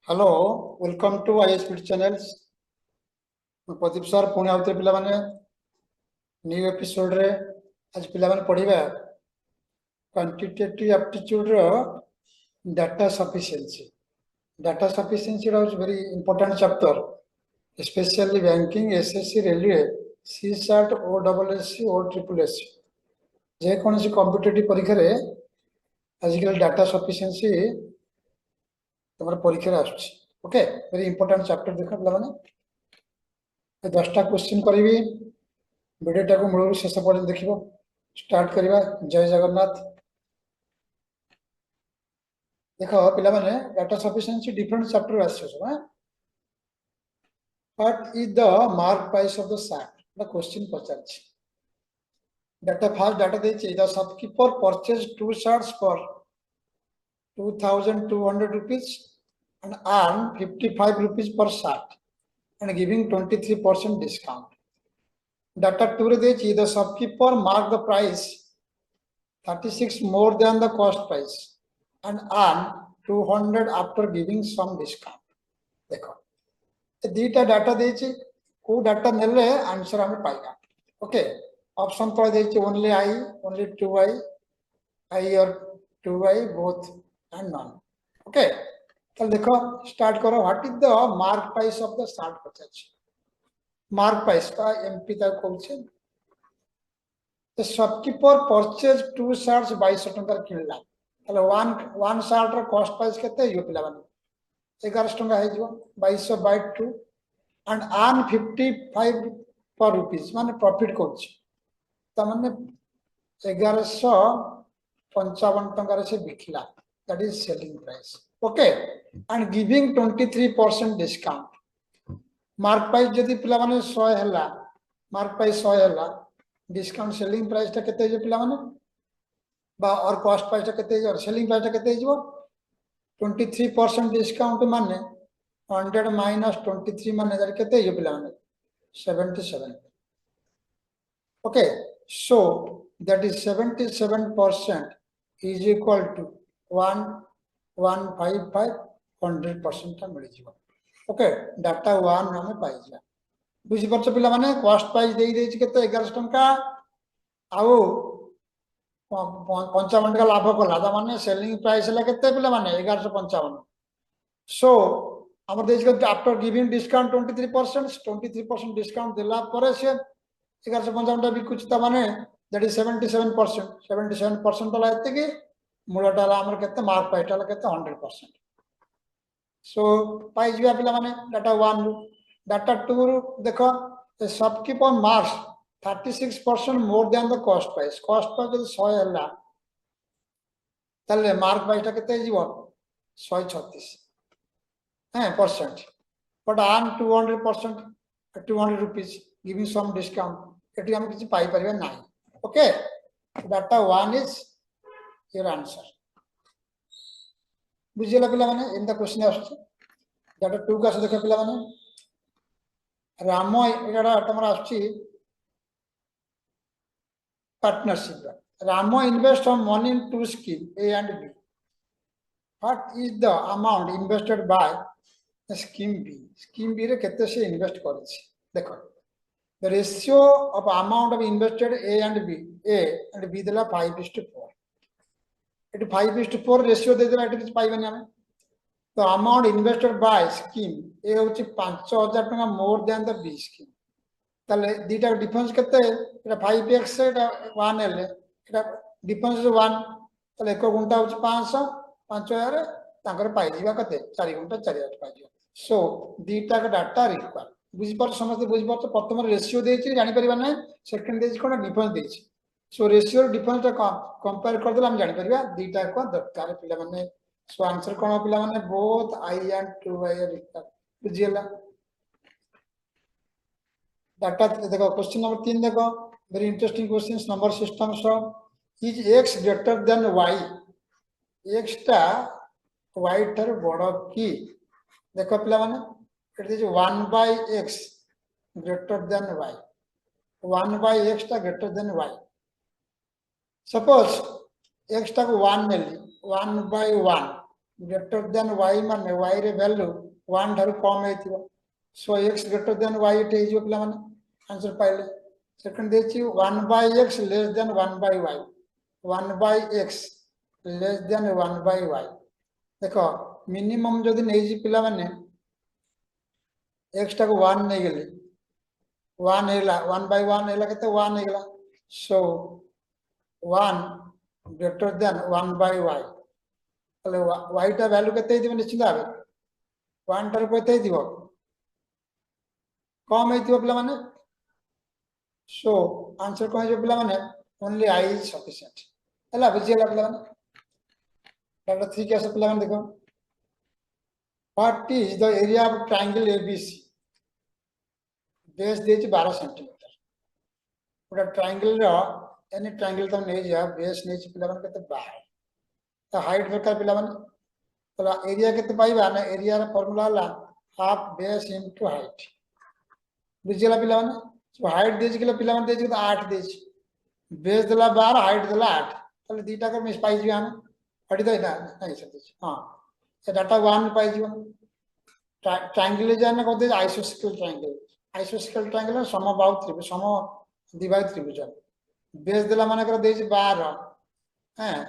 Hello, welcome to ISP channels. Pradeep sir पुणे आउते पिला माने न्यू एपिसोड रे आज पिला माने पढिबा क्वांटिटेटिव एप्टीट्यूड रो data sufficiency is very important chapter specially banking SSC railway CSAT ओडब्ल्यूएससी ओ ट्रिपल एस जे कोनसी कॉम्पिटिटिव परीक्षा रे आजकल डाटा सफिशिएंसी तमर परीक्षा रे आछी ओके वेरी इंपोर्टेंट चैप्टर देखा पिला माने 10टा क्वेश्चन करी वीडियोटा को मूल शेष पर्यटन देखिबो स्टार्ट करिबा। जय जगन्नाथ। देखो पिला माने डाटा सफिशिएंसी डिफरेंट चैप्टर आछो सब what is the mark price of the shirt the question पचारछि डाटा फर्स्ट डाटा देछि the shopkeeper purchase two shirts for 2200 rupees and earn 55 rupees per shirt and giving 23% discount. Data 2 reads the shopkeeper marked the price 36 more than the cost price and earn 200 after giving some discount. देखो दीटा data देछि को data नेले answer हम पाइबा okay option तो देछि only I only 2i i और 2i both and none okay तो देखो स्टार्ट करो what is the mark price of the shirt पचाछ मार्क प्राइस का एमपी ता कहउछे the shopkeeper purchase two shirts 2200 टका किनला तले वन शर्ट रो कॉस्ट प्राइस केते यो पिला माने 1100 टका हे जो 2200 बाय 2 एंड अर्न 55 पर रुपीस माने प्रॉफिट करछ त माने 1155 टका रे से बिकला that is selling price okay and giving 23% discount mark price जदी पिला माने 100 हैला मार्क प्राइस 100 हैला डिस्काउंट सेलिंग प्राइस ता केते जे पिला माने बा और कॉस्ट प्राइस ता केते जे सेलिंग प्राइस ता केते जेबो 23% डिस्काउंट माने 100 माइनस 23 माने जर केते जे पिला माने 77 okay so that is 77% is equal to 1155 100% ता मिल जीवो ओके डाटा 1 हमें पाई जा बुझी परछ पिला माने कॉस्ट प्राइस देई देछि केते 1100 टका आउ 55 टका लाभ कला ता माने सेलिंग प्राइस ला केते पिला माने 1155 सो हमर देछि के आफ्टर गिविंग डिस्काउंट 23% डिस्काउंट देला परे से 1155 टा बिकुछ ता माने दैट इज 77% ला एते कि मूलटा ला हमर केते मार्क प्राइस ला केते 100% सो पाई जिया पिला माने डाटा 1 डाटा 2 देखो the shopkeeper marks 36% more than the cost price जब 100 हैला तले मार्क प्राइस ता केते जीवो 136 percent but earn 200% 200 rupees giving some discount एटी हम किछि पाई परबे नाही okay data 1 is your answer बुझिला पिला माने इन द क्वेश्चन आछे डाटा 2 का से देखा पिला माने राम एटा तमरा आछी partnership Ram invest money into scheme A and B what is the amount invested by scheme B रे केते से इन्वेस्ट करछि देखो the ratio of amount of invested A and B देला 5:4 एटी 5:4 रेशियो दे देला एटी किछ पाइबनी हमें तो amount invested by scheme A होची 5000 टका more than the B scheme तले दीटा डिफरेंस केते एटा 5x एटा 1 एले एटा डिफरेंस 1 तले एक गुंटा होची 500 5000 ताकर पाइ दिबा केते 4 गुंटा 4000 पाइ दिबा सो दीटा का डाटा रिक्वायर बुझी पर समस्त बुझी पर प्रथम रेशियो देछि जानि परिबा नै सेकंड देछि कोन डिफरेंस देछि सो रेशियो डिफरेंस ता कंपेयर कर देला हम जानि परिबा दीटा को दरकार पिला माने सो आंसर कोन पिला माने both I and 2i require बुझियला डाटा देखो क्वेश्चन नंबर 3 देखो very interesting questions number system so is x greater than y x ता y थर बड़ की देखो पिला माने it is 1/x greater than y 1/x ता greater than y suppose x ता को 1 नेली 1/1 ग्रेटर देन y माने y रे वैल्यू 1 ठाରୁ कम हेतिबो so x greater than y एटे हेजिबो पिला माने आंसर पाइले सेकंड देछि 1 by x less than 1 by y 1 by x less than 1 by y देखो मिनिमम जदि नै जी पिला माने x टाको 1 नै गेले 1 हेला 1 by 1 हेला केते 1 हेला सो 1 ग्रेटर देन 1 by y तले y टा वैल्यू केते हेतिबो निश्चित भाबे 1 ठाରୁ केते हेतिबो कम हेतिबो पिला माने सो आंसर कौन जो पिला माने ओनली I इज सफिशिएंट हला बुझियला पिला माने नंबर 3 कैसे पिला माने देखो what is the area of triangle ABC base देछि 12 सेंटीमीटर पूरा ट्रायंगल रो एनी ट्रायंगल तो नै जा बेस नै छि पिला माने केते 12 तो हाइट दरकार पिला माने तो एरिया केते पाइबा ना एरिया रा फार्मूला हला हाफ बेस इनटू हाइट बुझियला पिला माने सो हाइट देछि केला पिला माने देछि तो 8 देछि बेस देला 12 हाइट देला 8 तले दीटा को मिस पाइ जिया हम हटि दे ना नहीं सके हां से डाटा 1 पाइ जियो ट्रायंगल जाने को दे आइसोस्केल ट्रायंगल समबाहु त्रिभुज सम द्विबाहु त्रिभुज बेस देला माने कर देछि 12 हैं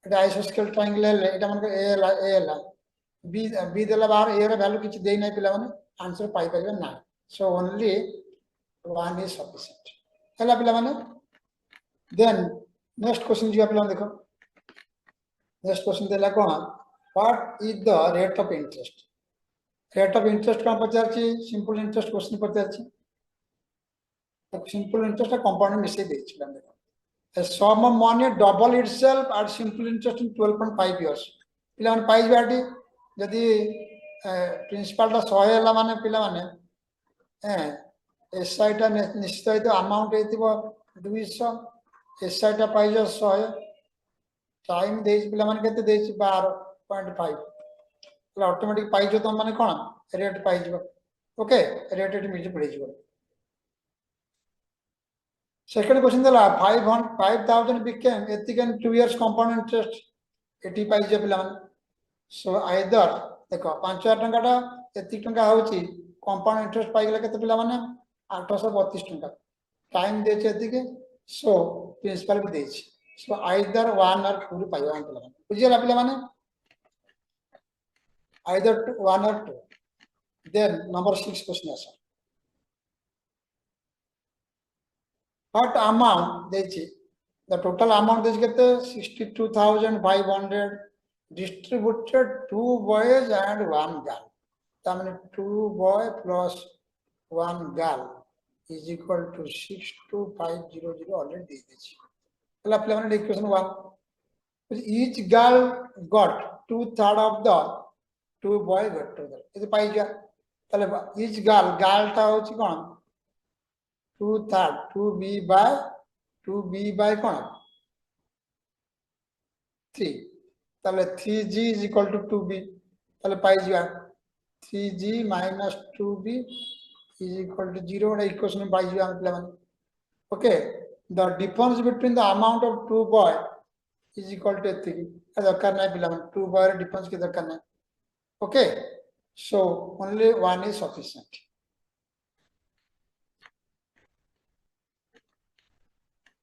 এটা আইসোস্কেল ট্রায়াঙ্গেল হেলে এটা মানে এ এলা বি দেলা 12 এর ভ্যালু কিছু দেই নাই পিলা মানে आंसर পাই পাইবে না সো অনলি 1 ইজ সাফিসিয়েন্ট হেলা পিলা মানে দেন নেক্সট কোশ্চেন জিয়া পিলা দেখো नेक्स्ट क्वेश्चन देला कोन what is the rate of interest का पचार छी सिंपल इंटरेस्ट क्वेश्चन पचार छी सिंपल इंटरेस्ट कंपाउंड मिसे दे छी देखो a sum of money double itself at simple interest in 12.5 years पिला माने पाइ बाटी यदि प्रिंसिपल दा 100 हला माने पिला माने एसआई टा निश्चित अमाउंट हेतिबो 200 एसआई टा पाइ जो 100 टाइम देछि पिला माने केते देछि 12.5 એટલે ऑटोमेटिक पाइ जो त माने कोन रेट पाइ जो ओके रेट एट मिज पड़े जो सेकंड क्वेश्चन देला 5000 became ethic and 2 years compound interest 80 पाइ जो पिला माने सो आइदर देखो 5000 टंका एतिक टंका होची कंपाउंड इंटरेस्ट पाइ गेला केते पिला माने 832 टंका टाइम देछि एतिक सो प्रिंसिपल भी देछि सो आइदर 1 और 2 पाइबा पिला माने बुझियला पिला माने either 1 or 2 then number 6 question आसा what amount देछि the total amount देछि केते 62500 distributed 2 boys and 1 girl ता माने 2 boy plus 1 girl is equal to 62500 already दे देछि हला प्ले माने equation 1 each girl got 2/3 of the 2 boy got together इति पाइ जा तले each girl ता होछि कोन 2/3 2b by कोन 3 तले 3g is equal to 2b तले पाइ जा 3g minus 2b is equal to 0 ना इक्वेशन पाइ जा हम प्ले माने okay the difference between the amount of 2 boy is equal to 3 दरकार नहीं पिला 2 boy difference के दरकार नहीं okay so only 1 is sufficient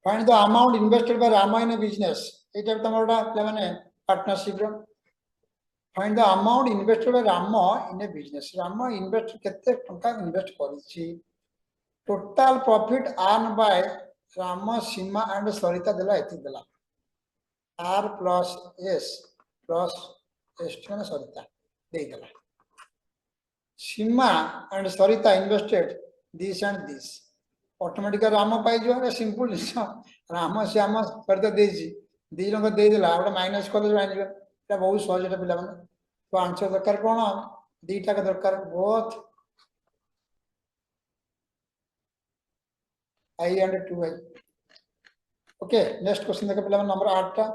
find the amount invested by Rama in a business এটা তোমারটা মানে পার্টনারশিপ র find the amount invested by Rama in a business Rama invest কেতে টাকা invest করিছি total profit earned by Rama Sima and Sarita dela এতি dela R plus S plus S মানে Sarita দেই dela Sima and Sarita invested this and this automatically राम पाइ जो simple Ram Shyam करते देछि दी रंग दे देला ओटा माइनस कॉलेज जानि जो एटा बहुत सहज एटा पिला माने तो आंसर दरकार कोन दीटा का दरकार both I and 2i okay next question देखो पिला नंबर 8 टा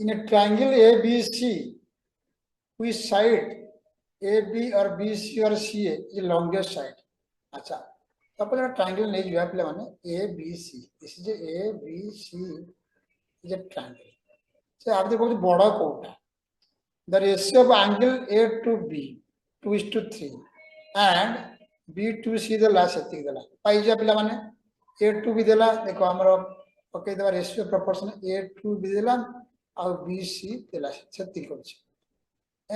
इन a triangle ABC which side AB or BC or CA is longest side अच्छा suppose a triangle नहीं जो है पिला माने ABC this is ABC is a triangle से आप देखो बड़ा Kota the ratio of angle A to B 2:3 and B to C देला सेति देला पाई जा पिला माने A to B देला देखो हमरो ओके देबा ratio proportion A to B देला और B C देला सेति करछ A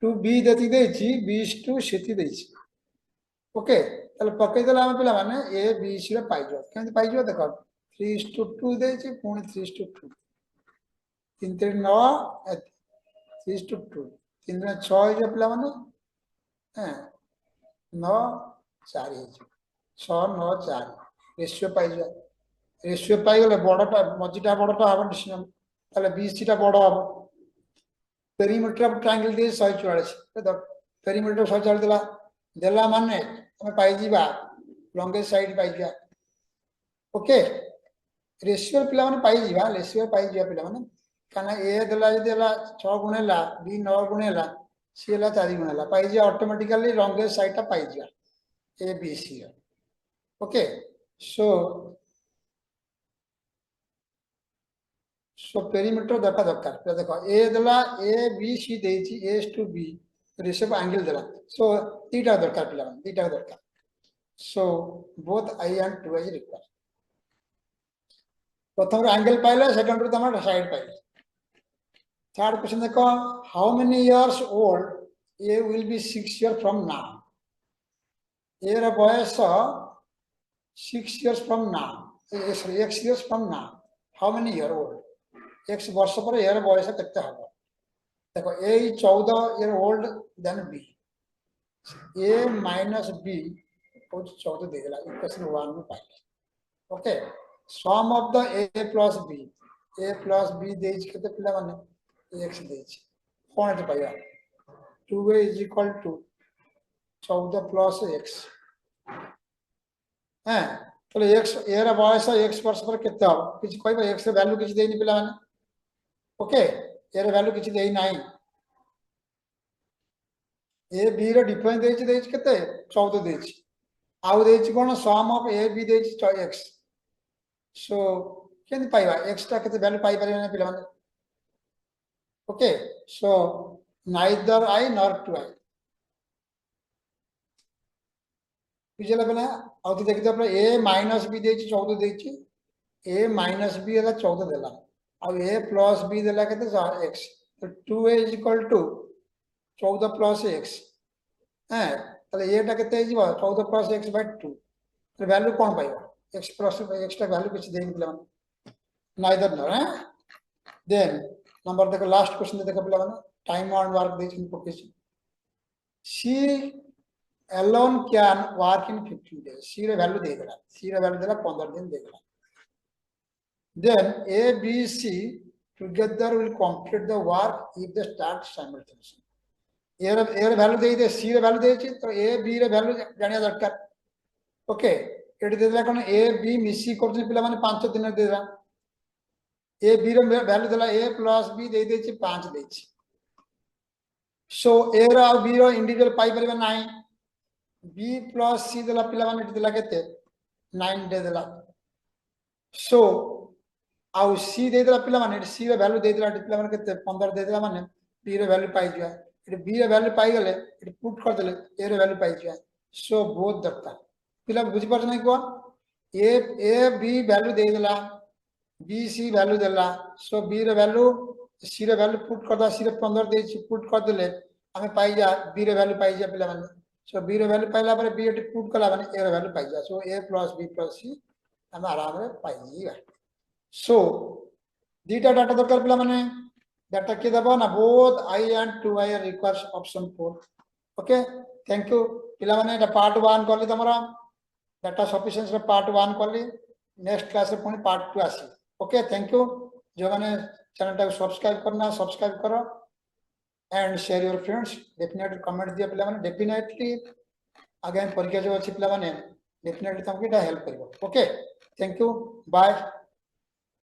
to B देति देछि B to C देछि ओके তাহলে পকাই দেলা আমি পিলা মানে A B C রে পাই যাও কেমন পাই যাও দেখো 3:2 দেछि পুনি 3:2 3 3 9 3:2 3 6 हो पिला माने 9 4 हो 6 9 4 रेशियो पाई जा रेशियो पाई गले बड़टा मझीटा बड़टा हबन डिसिजन ताले 20 टा बड़ हबो पेरीमीटर ऑफ ट्रायंगल दे 144 तो पेरीमीटर 144 देला देला माने हमें पाई जीवा लॉन्गेस्ट साइड पाई जा ओके रेशियो पिला माने पाई जीवा रेशियो पाई जीवा पिला माने काना ए देला जे देला 6 गुणेला बी 9 गुणेला सी हला 4 गुणेला पाई जे ऑटोमेटिकली लॉन्गेस्ट साइड ता पाई जा A B C okay so perimeter देखा दरकार देखो ए देला ए बी सी देछि A to B ratio angle देला सो तीटा दरकार पिला तीटा दरकार so both I and 2 is required प्रथम एंगल पाइले सेकंड रो तमर साइड पाइले थर्ड क्वेश्चन देखो how many years old A will be 6 year from now ए रा बयस 6 years from now x years from now how many year old x वर्ष पर ए रा बयस केते हबो देखो a 14 year old then b a minus b को 14 दे देला इक्वेशन 1 में पाइले okay sum of the a plus b देज केते पिला माने x देज कोन एते पाइबा 2a is equal to 14 plus x हैं तले x ए रा बयस x वर्ष पर केते हो किछ कहबा x रे वैल्यू किछ देनी पिला माने ओके ए रा वैल्यू किछ देई नाही ए बी रो डिफरेंस देज केते 14 देज आउ देज कोन सम ऑफ ए बी देज x सो केन पाइबा x ता केते वैल्यू पाई परबे ना पिला माने okay so neither I nor 2I बुझला बना आउ देखि त अपना a माइनस b देछि 14 देछि a माइनस b हला 14 देला आउ a प्लस b देला केते x तो 2a is equal to 14 plus x हैं तले a टा केते हिजबो 14 प्लस x बाय 2 तो वैल्यू कोन पाइबो x प्लस x टा वैल्यू किछ देइन पिला नाइदर नर हैं देन नंबर देखो लास्ट क्वेश्चन देखो पिला माने टाइम ऑन वर्क देछि इनपुट सी alone can work in 15 days c रे वैल्यू दे देला c रे वैल्यू देला 15 दिन दे देला then a b c together will complete the work if they start simultaneously a रे वैल्यू दे c रे वैल्यू देछि तो a b रे वैल्यू जानिया दरकार ओके एटी दे देला कोन a b मिसी करथि पिला माने 5 दिन दे देला a b रे वैल्यू देला a प्लस b दे देछि 5 देछि सो a रा b रो इंडिविजुअल पाई परबे नाही b प्लस c देला पिला माने देला केते 9 दे देला सो आउ c दे देला पिला माने c रे वैल्यू दे देला पिला माने केते 15 दे देला माने b रे वैल्यू पाई जिया एटी b रे वैल्यू पाई गले एटी पुट कर देले a रे वैल्यू पाई जिया सो बोथ दरकार पिला बुझि परछ नै को a b वैल्यू दे देला b c वैल्यू देला सो b रे वैल्यू c रे वैल्यू पुट कर दा c रे 15 दे छी पुट कर देले हमें पाई जा b रे वैल्यू पाई जा पिला माने सो b रे वैल्यू पाइला पर b एटी पुट कला माने a रे वैल्यू पाई जा सो a plus b plus c हम आराम रे पाई जीवा सो दीटा डाटा दरकार पिला माने डाटा के दबा ना both I and 2I requires option 4 okay thank you पिला माने एटा पार्ट 1 करली तमरा डाटा सफिशिएंसी रे पार्ट 1 करली नेक्स्ट क्लास रे पुनी पार्ट 2 आसी ओके थैंक यू जो माने चैनल टा सब्सक्राइब करना सब्सक्राइब करो and share your friends definitely comment दिया पिला माने definitely आगे परीक्षा जो अछि पिला माने definitely तुमके हेल्प करिवो ओके थैंक यू बाय